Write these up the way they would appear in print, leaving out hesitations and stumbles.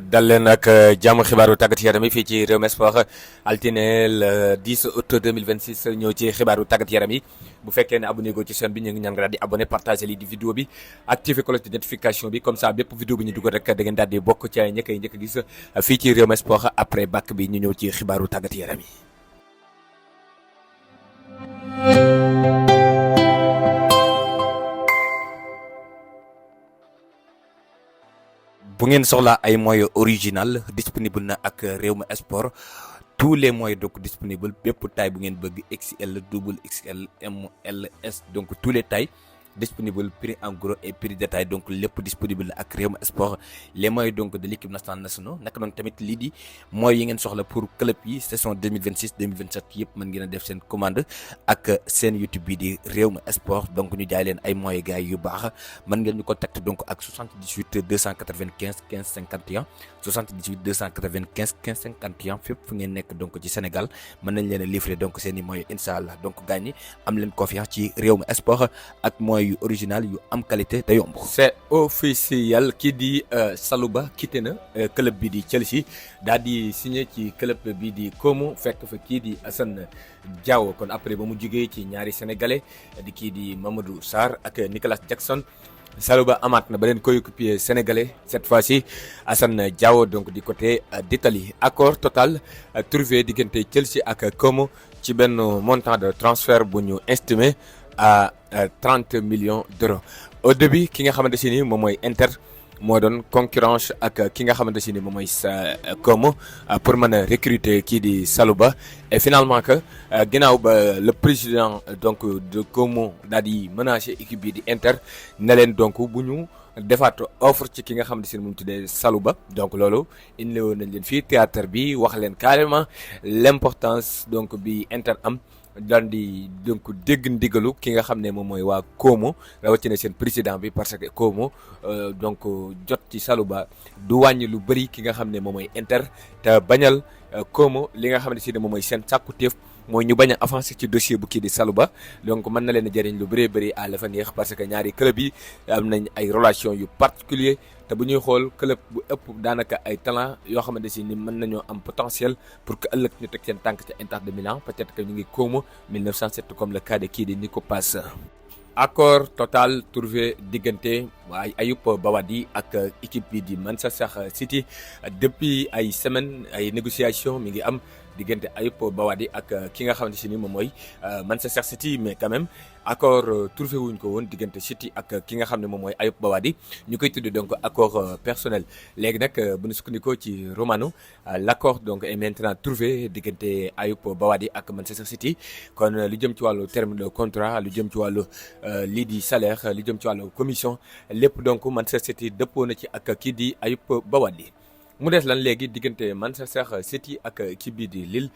dal leen ak jàmm xibaaru tàggat yaram yi fii ci Rewmi Sport altine le 10 août 2026 ñëw ci xibaaru tàggat yaram yi bu fekkee ne abonné go ci chaîne bi ñu ngi ñaan nga daal di abonné partagé lii di vidéo bi activé cloche de notification bi comme ça bépp vidéo bi ñu dugal rek da ngeen daal di bokk ci njëkk a gis fii ci Rewmi Sport après bac bi ñu ñëw ci xibaaru tàggat yaram yi. bu ngeen soxlaa ay moyens original disponible na ak Rewmi Sport tous les moyens donc disponible bépp taille bu ngeen bëgg XL double XL M L S donc tous les tailles disponible prix en gros et prix détail donc lépp disponible ak Rewmi Sport les moyens donc de l'équipe nationale naka noonu tamit lii di moyens yi ngeen soxla pour club yi saison 2026 2027 yëpp mën ngeen a def seen commande ak seen YouTube bi di Rewmi Sport donc ñu jaay leen ay moyens gars yu baax mën ngeen ñu contacter donc ak 78 295 15 51 78 295 15 51 fépp fu ngeen nekk donc ci Sénégal mën nañ leen a livrer donc seen i moyens incha allah donc gars ñi am leen confiance ci Rewmi Sport ak moyens yu original yu am qualité te yomb. c'est officiel kii di Salouba quitté na club bi di Chelsea daal di signé ci club bi di Como fekk fa kii di Assane Diao kon après ba mu jugee ci ñaari sénégalais di kii di Mamadou Sarr ak Nicolas Jackson. Salouba amaat na beneen coéquipier sénégalais cette fois-ci Assane Diao donc du côté d'Italie accord total trouvé diggante Chelsea ak Como ci benn montant de transfert bu ñu estimé à 30 millions d'euros au début ki nga xamante si ni moom mooy Inter moo doon concurrence ak ki nga xamante si ni moom mooy Como pour mën a recruter kii di Salouba et finalement que ginnaaw ba le président donc de Como daal di menacer équipe bi di Inter ne leen donc bu ñu defaat offre ci ki nga xamante si ni mu tuddee Salouba donc loolu indi woon nañ leen fii théâtre bi wax leen carrément l'importance donc bi Inter am daan di donc dégg ndigalu ki nga xam ne moom mooy waa Como rawatina seen président bi parce que Como donc jot ci Salouba du wàññi lu bëri ki nga xam ne moom mooy Inter te bañal Como li nga xam ne si ne moom mooy seen sàkkuteef mooy ñu bañ a avancer ci dossier bu kii di Salouba donc mën na leen a jëriñ lu bëree bëri à l'avenir parce que ñaari club yi am nañ ay relations yu particulier te bu ñuy xool club bu ëpp daanaka ay talent yoo xamante si ni mën nañoo am potentiel pour que ëllëg ñu teg seen tànk ca Inter de Milan peut-être que ñu ngi Como 1907 comme le cas de kii di Nico Paz. accord total trouvé diggante waaye Ayoub Bawadi ak équipe bi di Manchester City depuis ay semaines ay négociations mi ngi am diggante Ayoub Bawadi ak ki nga xamante si ni moom mooy Manchester City mais quand même accord trouvé wuñ ko woon diggante City ak ki nga xam ne moom mooy Ayoub Bawadi ñu koy tuddee donc accord personnel léegi nag bu ñu sukkandikoo ci Romano l'accord donc est maintenant trouvé diggante Ayoub Bawadi ak Manchester City kon lu jëm ci wàllu terme de contrat lu jëm ci wàllu lii di salaire lu jëm ci wàllu commission lépp donc Manchester City dëppoo na ci ak kii di Ayoub Bawadi. mu des lan léegi diggante Manchester City ak équipe bi di Lille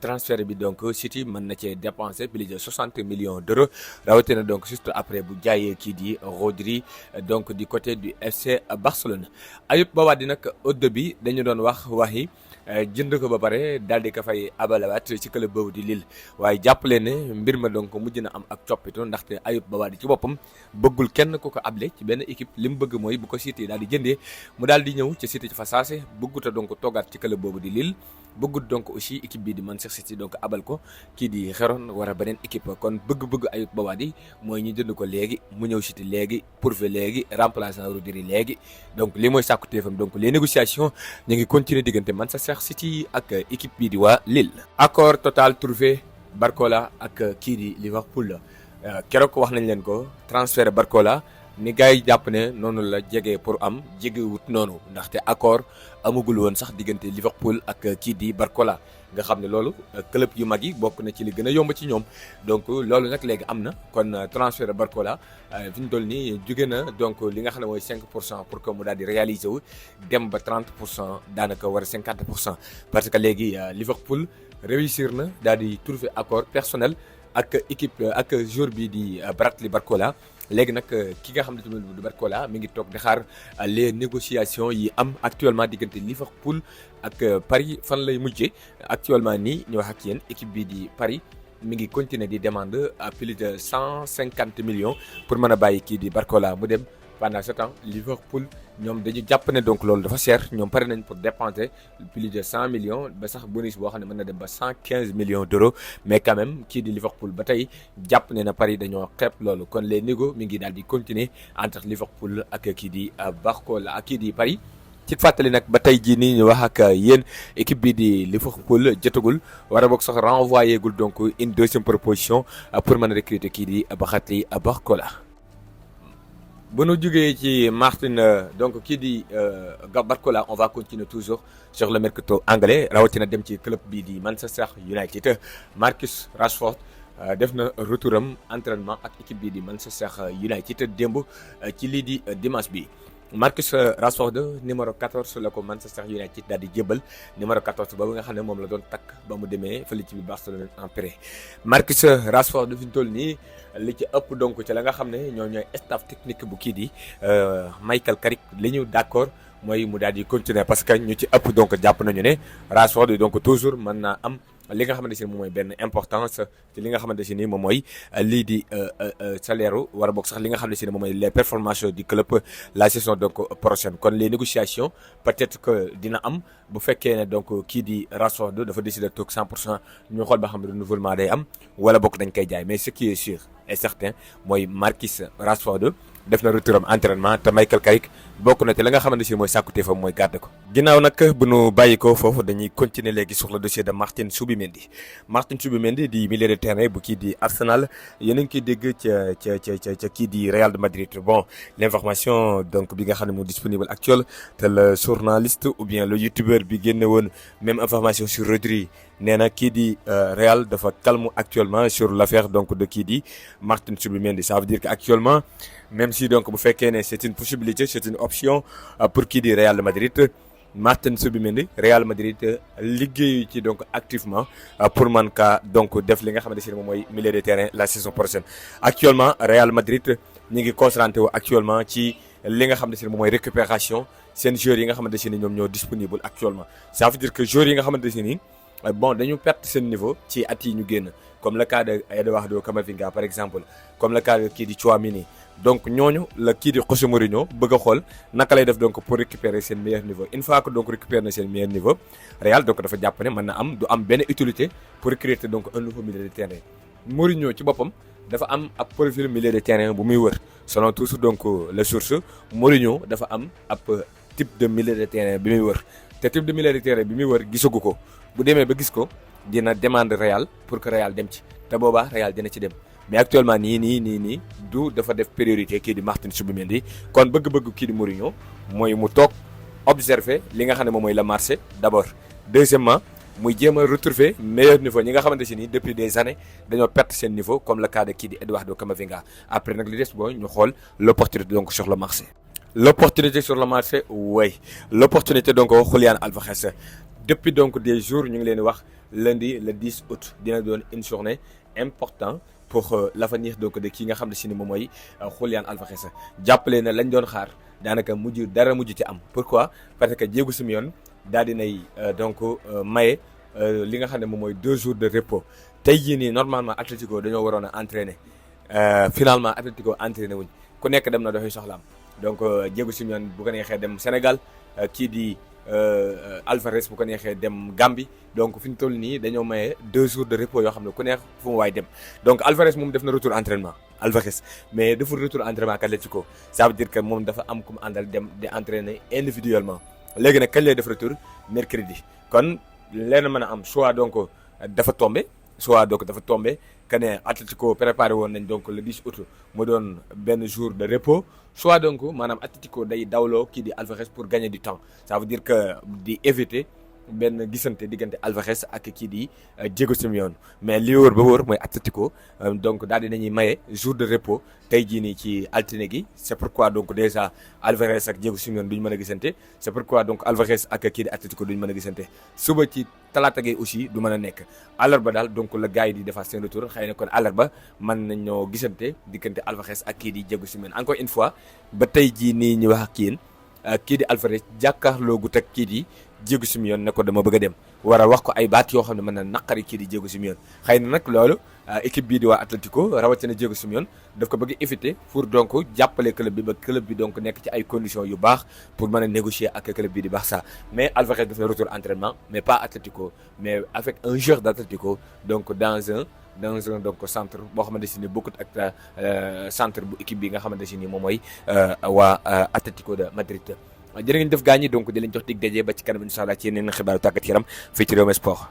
transfert bi donc City mën na cee dépenser plus de 60 millions d'euros rawatina donc juste après bu jaayee kii di Rodri donc du côté du FC Barcelone. Ayoub Bawadi nag au début dañu doon waxi jënd ko ba pare daal di ko fay abalawaat ci club boobu di Lille waaye jàppale ne mbir ma donc mujj na am ak coppito ndaxte Ayoub Bawadi ci boppam bëggul kenn ku ko able ci benn équipe li mu bëgg mooy bu ko City daal di jëndee mu daal di ñëw ci City ci fa saase bëgguta donc toogaat ci club boobu di Lille bëggut donc aussi équipe bii di Manchester City donc abal ko kii di Xeron war a beneen équipe kon bëgg-bëgg Ayoub Bawadi mooy ñu jënd ko léegi mu ñëw City léegi prouvé léegi remplaçant Rodri léegi donc lii mooy sàkku téefam donc les négociations ñu ngi continuer diggante Manchester City ak équipe bii di waa Lille. accord total trouvé Barcola ak kii di Liverpool keroog wax nañ leen ko transfert Barcola ni gars yi jàpp ne noonu la jege pour am jegewut noonu ndaxte accord amagul woon sax diggante Liverpool ak kii di Barcola nga xam ne loolu club yu mag yi bokk na ci li gën a yomb ci ñoom donc loolu nag léegi am na kon transfert Barcola fi ñu toll nii jóge na donc li nga xam ne mooy 5% pour que mu daal di réaliser wu dem ba 30% daanaka war a 50% parce que léegi Liverpool réussir na daal di trouver accord personnel ak équipe ak joueur bi di Bradley Barcola. léegi nag ki nga xam ne tamit du Barcola mi ngi toog di xaar les négociations yi am actuellement diggante Liverpool ak Paris fan lay mujjee actuellement nii ñu wax ak yéen équipe bi di Paris mi ngi continuer di demande à plus de 150 millions pour mën a bàyyi kii di Barcola mu dem pendant ce temps Liverpool ñoom dañu jàpp ne donc loolu dafa cher ñoom pare nañ pour dépenser plus de 100 millions ba sax bonus boo xam ne mën na dem ba 115 millions d'euros mais quand même kii di Liverpool ba tey jàpp ne na Paris dañoo xeeb loolu kon les négo mi ngi daal di continuer entre Liverpool ak kii di Barcola ak kii di Paris. ci fàttali nag ba tey jii nii ñu wax ak yéen équipe bi di Liverpool jotagul war a boog sax renvoyé gul donc une deuxième proposition pour mën a recruter kii di Bradley Barcola. bu nu jógee ci Martin donc kii di Barcola on va continuer toujours sur le mercato anglais rawatina dem ci club bi di Manchester United. Marcus Rashford def na retouram entraînement ak équipe bi di Manchester United démb ci lii di dimanche bi. Marcus Rashford numéro 14 la ko Manchester United daal di jébbal numéro 14 boobu nga xam ne moom la doon takk ba mu demee fële ci bi Barcelone en prêt. Marcus Rashford fi ñu toll nii li ci ëpp donc ci la nga xam ne ñooy staff technique bu kii di Michael Carrick li ñu d'accord mooy mu daal di continuer parce que ñu ci ëpp donc jàpp nañu ne Rashford donc toujours mën naa am li nga xamante si moom mooy benn importance ci li nga xamante si ni moom mooy lii di salaire war a bokk sax li nga xam ne si ne moom mooy les performances du club la saison donc prochaine kon les négociations peut-être que dina am bu fekkee ne donc kii di Rashford dafa décider toog 100% ñu xool ba xam ne renouvellement day am wala bokk dañ koy jaay mais ce qui est sûr et certain mooy Marcus Rashford def na retour am entraînement te Michael Carrick bokk na te la nga xamante si mooy sàkkuteefam mooy garder ko. ginnaaw nag bu nu bàyyi ko foofu dañuy continuer léegi sur le dossier de Martin Zubimendi. Martin Zubimendi di milieu de terrain bu kii di Arsenal yéen a ngi koy dégg ca kii di Real de Madrid. bon l'information donc bi nga xam ne moo disponible actuel te le journaliste ou bien le youtubeur bi génne woon même information sur Rodri nee na kii di Real dafa calme actuellement sur l'affaire donc de kii di Martin Zubimendi. ça veut dire que actuellement même si donc bu fekkee ne c'est une possibilité c'est une option pour kii di Real de Madrid Martin Zubimendi Real Madrid liggéeyu ci donc activement pour man ka donc def li nga xamante ne moom mooy milieu de terrain la saison prochaine. actuellement Real Madrid ñu ngi concentré wu actuellement ci li nga xamante ne moom mooy récupération seen joueurs yi nga xamante ne ñoom ñoo disponible actuellement. ça veut dire que joueurs yi nga xamante ne bon dañu perte seen niveau ci at yi ñu génn comme le cas de Eduardo Camavinga par exemple comme le cas de kii di Tchouaméni. donc ñooñu la kii di José Mourinho bëgg a xool naka lay def donc pour récupérer seen meilleur niveau une fois que donc récupérer na seen meilleur niveau Real donc dafa jàpp ne mën na am du am benn utilité pour recruter donc un nouveau milieu de terrain. Mourinho ci boppam dafa am ab profil milieu de terrain bu muy wër selon toujours donc les sources Mourinho dafa am ab type de milieu de terrain bi muy wër te type de milieu de terrain bi muy wër gisagu ko bu demee ba gis ko dina demande Real pour que Real dem ci te boobaa Real dina ci dem. mais actuellement nii du dafa def priorité kii di Martin Zubimendi kon bëgg-bëgg kii di Mourinho mooy mu toog observer li nga xam ne moom mooy le marché d'abord. deuxièmement muy jéem a retrouver meilleur niveau ñi nga xamante si ni depuis des années dañoo perte seen niveau comme le cas de kii di Eduardo Camavinga après nag li des booy ñu xool l'opportunité donc sur le marché. l'opportunité sur le marché oui l'opportunité donc Julián Álvarez depuis donc des jours ñu ngi leen di wax lundi le 10 août dina doon une journée importante pour l'avenir donc de kii nga xam ne si ni moom mooy Julián Álvarez. jàppale na lañ doon xaar daanaka dara mujj ci am pourquoi parce que Diego Simeone daal dinay donc maye li nga xam ne moom mooy 2 jours de repos. tey jii nii normalement Atlético dañoo waroon a entraîner finalement Atlético entraîner wuñ ku nekk dem na doxi soxlaam donc Diego Simeone bu ko neexee dem Sénégal kii di Alvarez bu ko neexee dem Gambie donc fi ñu toll nii dañoo maye 2 jours de repos yoo xam ne ku neex fu mu waay dem donc Alvarez moom def na retour entraînement Alvarez mais deful retour entraînement ak Atlético ça veut dire que moom dafa am ku mu àndal dem di entraîner individuellement léegi nag kañ lay def retour mercredi kon leen mën a am soit donc dafa tombé que ne Atlético préparé woon nañ donc le 10 août mu doon benn jour de repos soit donc maanaam Atlético day dawloo kii di Alvarez pour gagner du temps ça veut dire que di éviter benn gisante diggante Alvarez ak kii di Diego Simeone mais li wóor ba wóor mooy Atlético donc daal di nañuy maye jour de repos tey jii nii ci altine gi c'est pourquoi donc déjà Alvarez ak Diego Simeone duñ mën a gisante c'est pourquoi donc Alvarez ak kii di Atlético duñ mën a gisante suba ci talaata gi aussi du mën a nekk àllarba daal donc la gars yi di defaat seen retour xëy na kon àllarba mën nañoo gisante diggante Alvarez ak kii di Diego Simeone encore une fois ba tey jii nii ñu wax ak yéen kii di Alvarez jàkkaarloo gu teg kii di Diego Simeone ne ko dama bëgg a dem war a wax ko ay baat yoo xam ne mën na naqari kii di Diego Simeone xëy na nag loolu équipe bii di waa Atlético rawatina Diego Simeone daf ko bëgg éviter pour donc jàppale club bi ba club bi donc nekk ci ay conditions yu baax pour mën a négocier ak club bi di Barça mais Alvarez def na retour entraînement mais pas Atlético mais avec un joueur d'Atlético donc dans un donc centre boo xamante si ni bokkut ak centre bu équipe bi nga xamante si ni moom mooy waa Atlético de Madrid. jërë ngeen def gaañi donc di leen jox dig daje ba ci kanam incha allah ci yeneen xibaaru tàggat yaram fii ci Rewmi Sport.